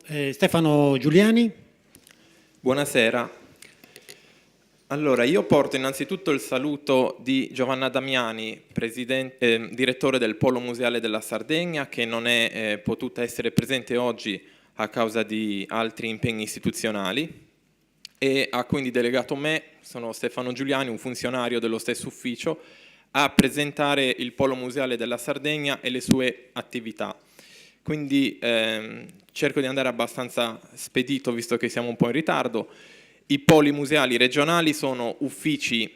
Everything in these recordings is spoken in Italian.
Stefano Giuliani. Buonasera. Allora, io porto innanzitutto il saluto di Giovanna Damiani, direttore del Polo Museale della Sardegna, che non è potuta essere presente oggi a causa di altri impegni istituzionali, e ha quindi delegato me, sono Stefano Giuliani, un funzionario dello stesso ufficio, a presentare il Polo Museale della Sardegna e le sue attività. Quindi cerco di andare abbastanza spedito, visto che siamo un po' in ritardo. I poli museali regionali sono uffici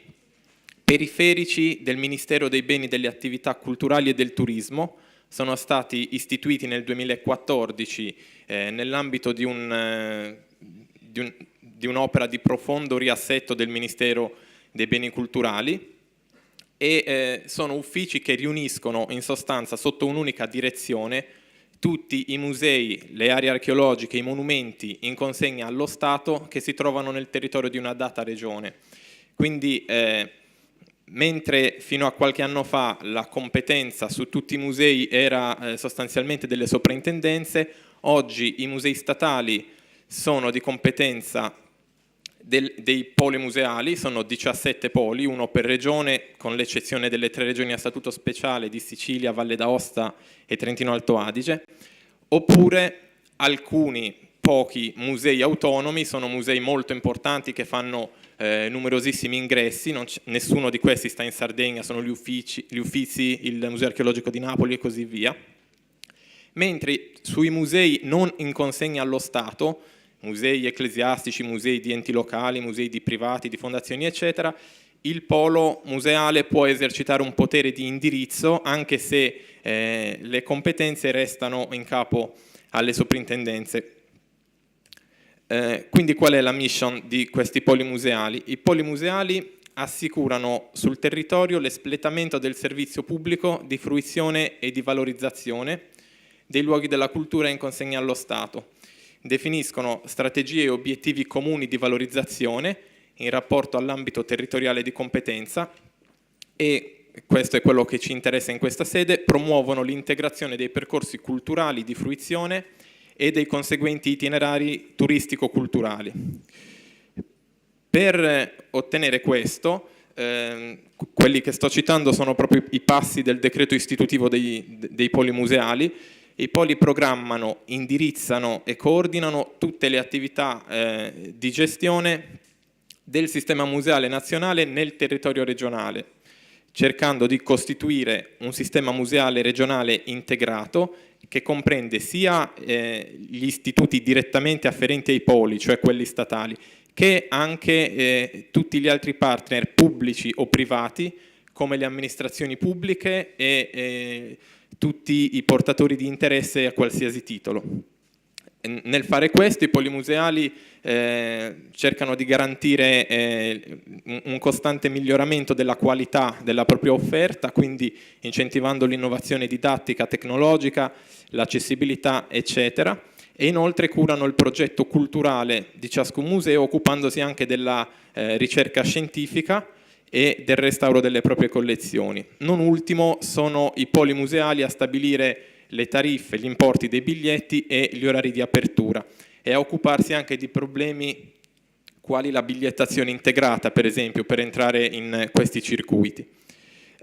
periferici del Ministero dei Beni e delle Attività Culturali e del Turismo. Sono stati istituiti nel 2014 nell'ambito di un'opera di profondo riassetto del Ministero dei Beni Culturali e sono uffici che riuniscono in sostanza sotto un'unica direzione tutti i musei, le aree archeologiche, i monumenti in consegna allo Stato che si trovano nel territorio di una data regione. Quindi mentre fino a qualche anno fa la competenza su tutti i musei era sostanzialmente delle soprintendenze, oggi i musei statali sono di competenza dei poli museali, sono 17 poli, uno per regione, con l'eccezione delle 3 regioni a statuto speciale di Sicilia, Valle d'Aosta e Trentino Alto Adige, oppure alcuni pochi musei autonomi, sono musei molto importanti che fanno numerosissimi ingressi, nessuno di questi sta in Sardegna, sono gli Uffizi, il Museo Archeologico di Napoli e così via, mentre sui musei non in consegna allo Stato, musei ecclesiastici, musei di enti locali, musei di privati, di fondazioni, eccetera, il polo museale può esercitare un potere di indirizzo anche se le competenze restano in capo alle soprintendenze. Quindi qual è la mission di questi poli museali? I poli museali assicurano sul territorio l'espletamento del servizio pubblico di fruizione e di valorizzazione dei luoghi della cultura in consegna allo Stato. Definiscono strategie e obiettivi comuni di valorizzazione in rapporto all'ambito territoriale di competenza e, questo è quello che ci interessa in questa sede, promuovono l'integrazione dei percorsi culturali di fruizione e dei conseguenti itinerari turistico-culturali. Per ottenere questo, quelli che sto citando sono proprio i passi del decreto istitutivo dei poli museali. I poli programmano, indirizzano e coordinano tutte le attività di gestione del sistema museale nazionale nel territorio regionale, cercando di costituire un sistema museale regionale integrato che comprende sia gli istituti direttamente afferenti ai poli, cioè quelli statali, che anche tutti gli altri partner pubblici o privati, come le amministrazioni pubbliche e tutti i portatori di interesse a qualsiasi titolo. Nel fare questo i poli museali cercano di garantire un costante miglioramento della qualità della propria offerta, quindi incentivando l'innovazione didattica, tecnologica, l'accessibilità, eccetera, e inoltre curano il progetto culturale di ciascun museo, occupandosi anche della ricerca scientifica e del restauro delle proprie collezioni. Non ultimo sono i poli museali a stabilire le tariffe, gli importi dei biglietti e gli orari di apertura e a occuparsi anche di problemi quali la bigliettazione integrata, per esempio, per entrare in questi circuiti.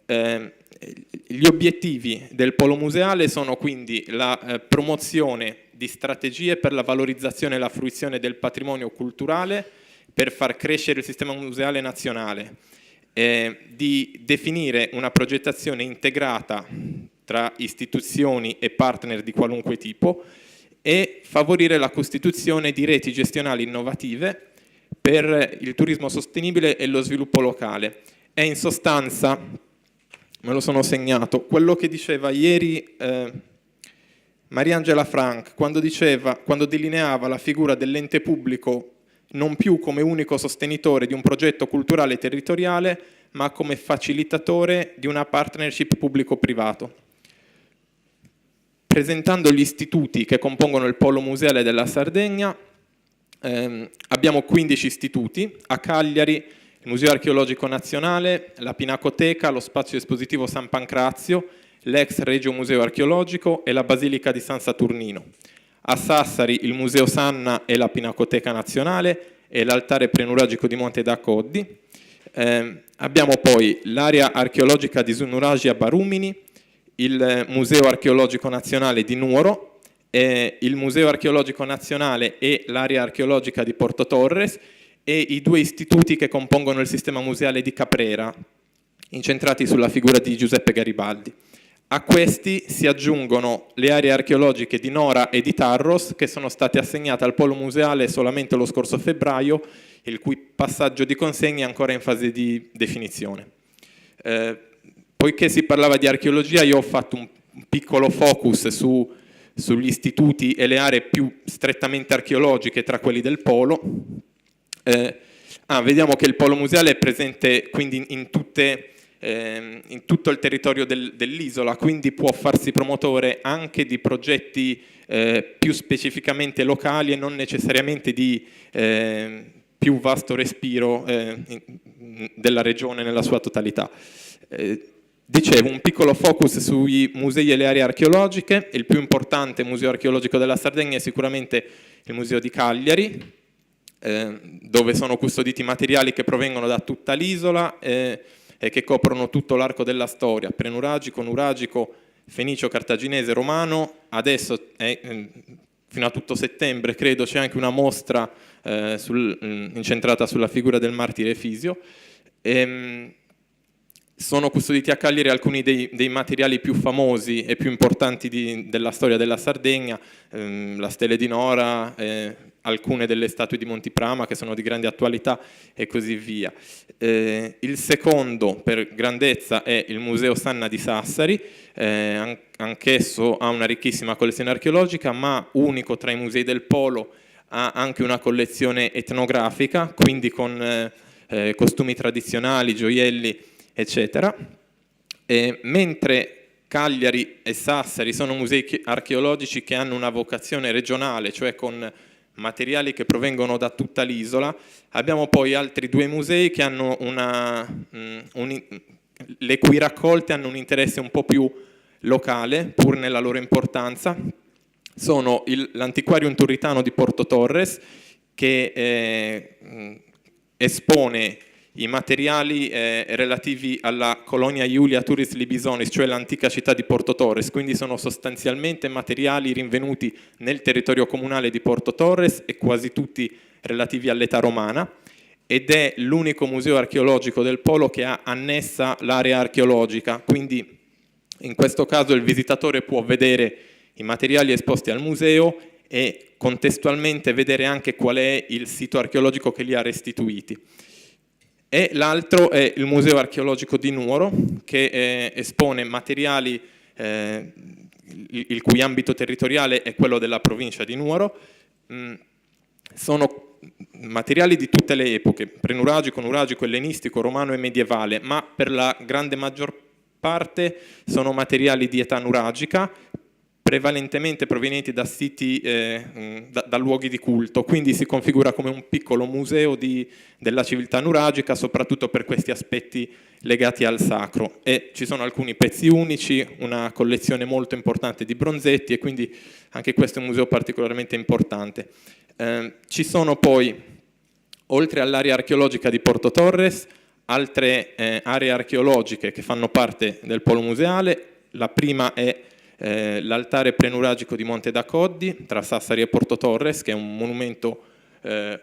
Gli obiettivi del polo museale sono quindi la promozione di strategie per la valorizzazione e la fruizione del patrimonio culturale per far crescere il sistema museale nazionale, di definire una progettazione integrata tra istituzioni e partner di qualunque tipo e favorire la costituzione di reti gestionali innovative per il turismo sostenibile e lo sviluppo locale. È in sostanza, me lo sono segnato, quello che diceva ieri Mariangela Frank quando delineava la figura dell'ente pubblico non più come unico sostenitore di un progetto culturale territoriale, ma come facilitatore di una partnership pubblico-privato. Presentando gli istituti che compongono il Polo Museale della Sardegna, abbiamo 15 istituti, a Cagliari il Museo Archeologico Nazionale, la Pinacoteca, lo Spazio Espositivo San Pancrazio, l'ex Regio Museo Archeologico e la Basilica di San Saturnino. A Sassari il Museo Sanna e la Pinacoteca Nazionale e l'Altare Prenuragico di Monte d'Acoddi. Abbiamo poi l'area archeologica di Sunuraji a Barumini, il Museo Archeologico Nazionale di Nuoro, il Museo Archeologico Nazionale e l'area archeologica di Porto Torres e i due istituti che compongono il sistema museale di Caprera, incentrati sulla figura di Giuseppe Garibaldi. A questi si aggiungono le aree archeologiche di Nora e di Tarros, che sono state assegnate al Polo Museale solamente lo scorso febbraio, il cui passaggio di consegna è ancora in fase di definizione. Poiché si parlava di archeologia, io ho fatto un piccolo focus sugli istituti e le aree più strettamente archeologiche tra quelli del Polo. Vediamo che il Polo Museale è presente quindi in tutto il territorio dell'isola, quindi può farsi promotore anche di progetti più specificamente locali e non necessariamente di più vasto respiro della regione nella sua totalità. Dicevo, un piccolo focus sui musei e le aree archeologiche. Il più importante museo archeologico della Sardegna è sicuramente il Museo di Cagliari, dove sono custoditi materiali che provengono da tutta l'isola e che coprono tutto l'arco della storia, prenuragico, nuragico, fenicio, cartaginese, romano. Adesso, fino a tutto settembre, credo, c'è anche una mostra incentrata sulla figura del martire Fisio. Sono custoditi a Cagliari alcuni dei materiali più famosi e più importanti della storia della Sardegna, la stele di Nora, alcune delle statue di Montiprama che sono di grande attualità e così via. Il secondo per grandezza è il Museo Sanna di Sassari, anch'esso ha una ricchissima collezione archeologica, ma unico tra i musei del Polo, ha anche una collezione etnografica, quindi con costumi tradizionali, gioielli, eccetera. Mentre Cagliari e Sassari sono musei archeologici che hanno una vocazione regionale, cioè con materiali che provengono da tutta l'isola, abbiamo poi altri due musei che hanno le cui raccolte hanno un interesse un po' più locale, pur nella loro importanza. Sono l'Antiquarium Turritano di Porto Torres, che espone i materiali relativi alla colonia Iulia Turis Libisonis, cioè l'antica città di Porto Torres, quindi sono sostanzialmente materiali rinvenuti nel territorio comunale di Porto Torres e quasi tutti relativi all'età romana, ed è l'unico museo archeologico del Polo che ha annessa l'area archeologica, quindi in questo caso il visitatore può vedere i materiali esposti al museo e contestualmente vedere anche qual è il sito archeologico che li ha restituiti. E l'altro è il Museo Archeologico di Nuoro, che espone materiali il cui ambito territoriale è quello della provincia di Nuoro. Sono materiali di tutte le epoche, prenuragico, nuragico, ellenistico, romano e medievale, ma per la grande maggior parte sono materiali di età nuragica, prevalentemente provenienti da siti, da luoghi di culto, quindi si configura come un piccolo museo della civiltà nuragica, soprattutto per questi aspetti legati al sacro. E ci sono alcuni pezzi unici, una collezione molto importante di bronzetti, e quindi anche questo è un museo particolarmente importante. Ci sono poi, oltre all'area archeologica di Porto Torres, altre aree archeologiche che fanno parte del polo museale. La prima è l'altare prenuragico di Monte d'Acoddi tra Sassari e Porto Torres, che è un monumento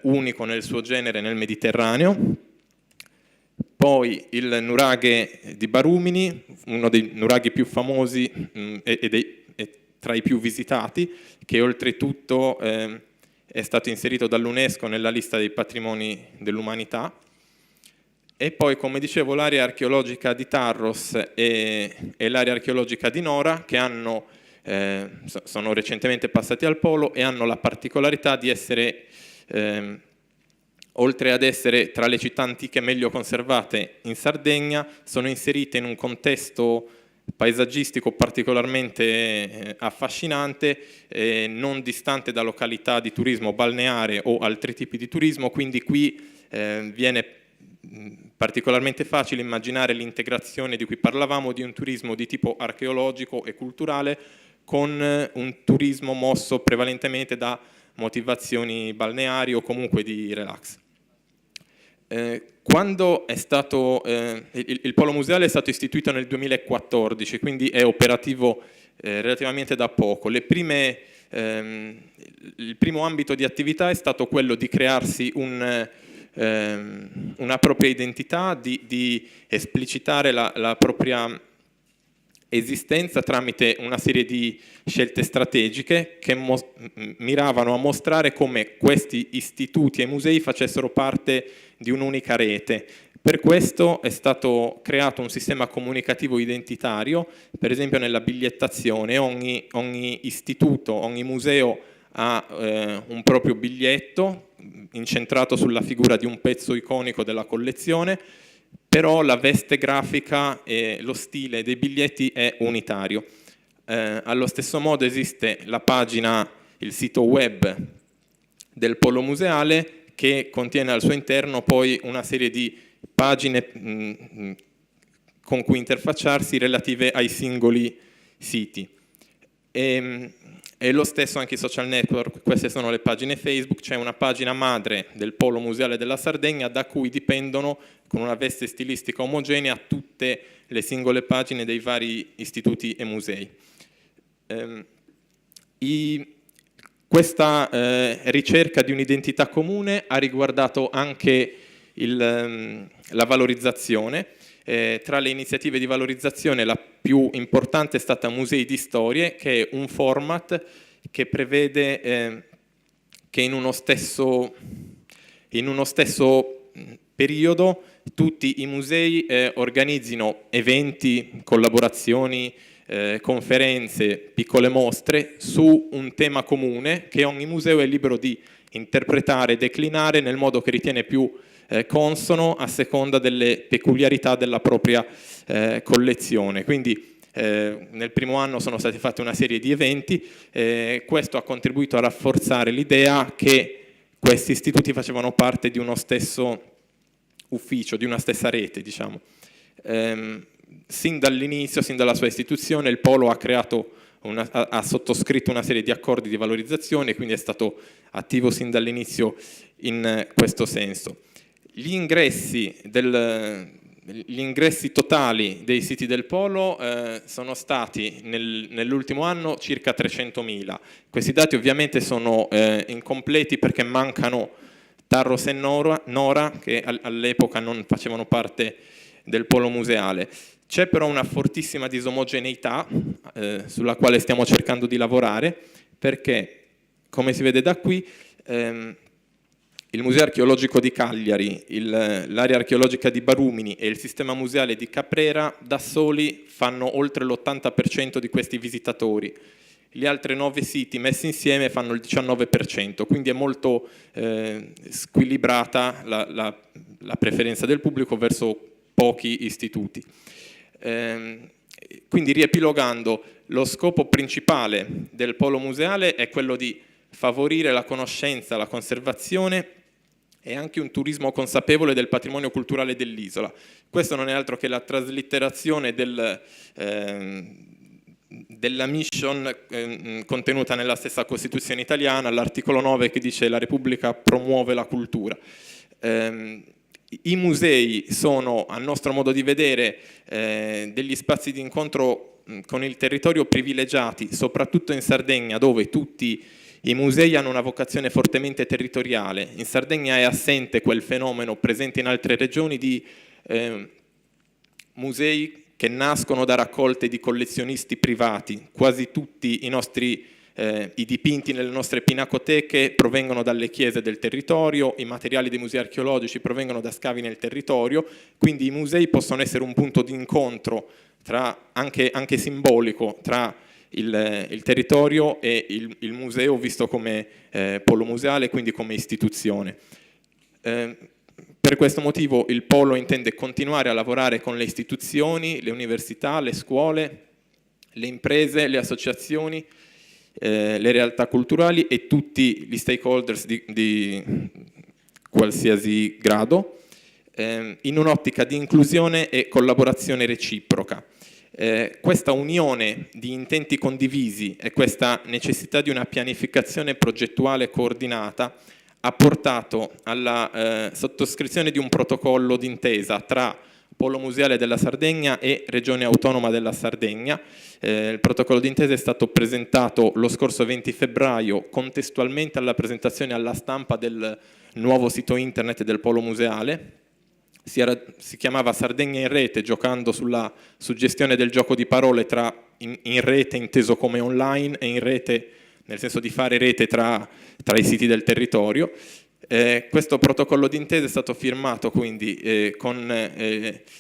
unico nel suo genere nel Mediterraneo. Poi il nuraghe di Barumini, uno dei nuraghi più famosi e tra i più visitati, che oltretutto è stato inserito dall'UNESCO nella lista dei patrimoni dell'umanità. E poi, come dicevo, l'area archeologica di Tarros e l'area archeologica di Nora, che sono recentemente passati al Polo e hanno la particolarità di essere, oltre ad essere tra le città antiche meglio conservate in Sardegna, sono inserite in un contesto paesaggistico particolarmente affascinante, non distante da località di turismo balneare o altri tipi di turismo, quindi qui viene particolarmente facile immaginare l'integrazione di cui parlavamo di un turismo di tipo archeologico e culturale con un turismo mosso prevalentemente da motivazioni balneari o comunque di relax. Quando è stato, il Polo Museale è stato istituito nel 2014, quindi è operativo relativamente da poco. Il primo ambito di attività è stato quello di crearsi una propria identità, di esplicitare la propria esistenza tramite una serie di scelte strategiche che miravano a mostrare come questi istituti e musei facessero parte di un'unica rete. Per questo è stato creato un sistema comunicativo identitario, per esempio nella bigliettazione. Ogni istituto, ogni museo ha un proprio biglietto incentrato sulla figura di un pezzo iconico della collezione, però la veste grafica e lo stile dei biglietti è unitario. Allo stesso modo esiste la pagina, il sito web del Polo Museale, che contiene al suo interno poi una serie di pagine con cui interfacciarsi relative ai singoli siti. E lo stesso anche i social network. Queste sono le pagine Facebook. C'è una pagina madre del Polo Museale della Sardegna da cui dipendono, con una veste stilistica omogenea, tutte le singole pagine dei vari istituti e musei. Questa ricerca di un'identità comune ha riguardato anche la valorizzazione. Tra le iniziative di valorizzazione la più importante è stata Musei di Storie, che è un format che prevede che in uno stesso periodo tutti i musei organizzino eventi, collaborazioni, conferenze, piccole mostre su un tema comune che ogni museo è libero di interpretare e declinare nel modo che ritiene più consono a seconda delle peculiarità della propria collezione. Quindi nel primo anno sono stati fatti una serie di eventi, questo ha contribuito a rafforzare l'idea che questi istituti facevano parte di uno stesso ufficio, di una stessa rete, diciamo. Sin dall'inizio, sin dalla sua istituzione, il Polo ha sottoscritto una serie di accordi di valorizzazione, quindi è stato attivo sin dall'inizio in questo senso. Gli ingressi totali dei siti del Polo sono stati nell'ultimo anno circa 300.000. Questi dati ovviamente sono incompleti perché mancano Tarros e Nora, che all'epoca non facevano parte del Polo Museale. C'è però una fortissima disomogeneità sulla quale stiamo cercando di lavorare, perché, come si vede da qui, il Museo Archeologico di Cagliari, l'area archeologica di Barumini e il sistema museale di Caprera da soli fanno oltre l'80% di questi visitatori. Gli altri 9 siti messi insieme fanno il 19%, quindi è molto squilibrata la preferenza del pubblico verso pochi istituti. Quindi, riepilogando, lo scopo principale del Polo Museale è quello di favorire la conoscenza, la conservazione e anche un turismo consapevole del patrimonio culturale dell'isola. Questo non è altro che la traslitterazione della mission contenuta nella stessa Costituzione italiana, all'articolo 9, che dice: la Repubblica promuove la cultura. I musei sono, a nostro modo di vedere, degli spazi di incontro con il territorio privilegiati, soprattutto in Sardegna, dove tutti i musei hanno una vocazione fortemente territoriale. In Sardegna è assente quel fenomeno presente in altre regioni di musei che nascono da raccolte di collezionisti privati. Quasi tutti i dipinti nelle nostre pinacoteche provengono dalle chiese del territorio, i materiali dei musei archeologici provengono da scavi nel territorio, quindi i musei possono essere un punto di incontro anche simbolico tra il territorio e il museo visto come polo museale, quindi come istituzione. Per questo motivo il Polo intende continuare a lavorare con le istituzioni, le università, le scuole, le imprese, le associazioni, le realtà culturali e tutti gli stakeholders di qualsiasi grado, in un'ottica di inclusione e collaborazione reciproca. Questa unione di intenti condivisi e questa necessità di una pianificazione progettuale coordinata ha portato alla sottoscrizione di un protocollo d'intesa tra Polo Museale della Sardegna e Regione Autonoma della Sardegna. Il protocollo d'intesa è stato presentato lo scorso 20 febbraio, contestualmente alla presentazione alla stampa del nuovo sito internet del Polo Museale. Si chiamava Sardegna in rete, giocando sulla suggestione del gioco di parole tra in rete inteso come online e in rete nel senso di fare rete tra i siti del territorio. Questo protocollo d'intesa è stato firmato quindi con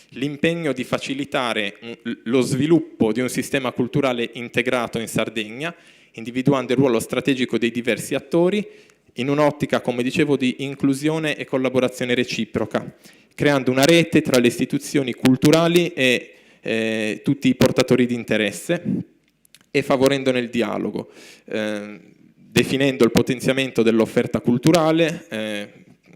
l'impegno di facilitare lo sviluppo di un sistema culturale integrato in Sardegna, individuando il ruolo strategico dei diversi attori in un'ottica, come dicevo, di inclusione e collaborazione reciproca, creando una rete tra le istituzioni culturali e tutti i portatori di interesse e favorendone il dialogo, definendo il potenziamento dell'offerta culturale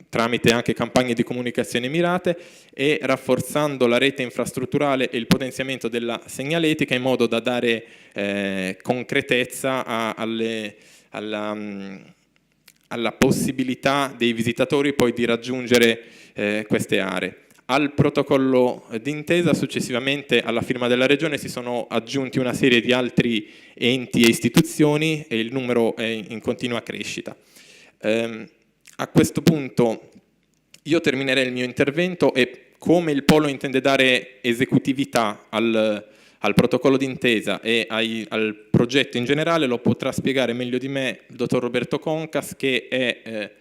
tramite anche campagne di comunicazione mirate e rafforzando la rete infrastrutturale e il potenziamento della segnaletica in modo da dare concretezza alla possibilità dei visitatori poi di raggiungere queste aree. Al protocollo d'intesa, successivamente alla firma della Regione, si sono aggiunti una serie di altri enti e istituzioni e il numero è in continua crescita. A questo punto io terminerei il mio intervento e come il Polo intende dare esecutività al protocollo d'intesa e al progetto in generale lo potrà spiegare meglio di me il dottor Roberto Concas, che è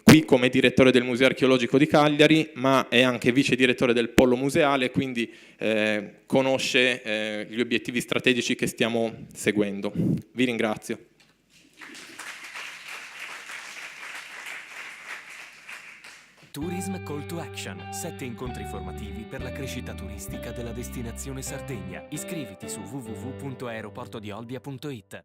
qui come direttore del Museo Archeologico di Cagliari, ma è anche vice direttore del Polo Museale, quindi conosce gli obiettivi strategici che stiamo seguendo. Vi ringrazio. Tourism Call to Action, 7 incontri formativi per la crescita turistica della destinazione Sardegna. Iscriviti su www.aeroportodiolbia.it.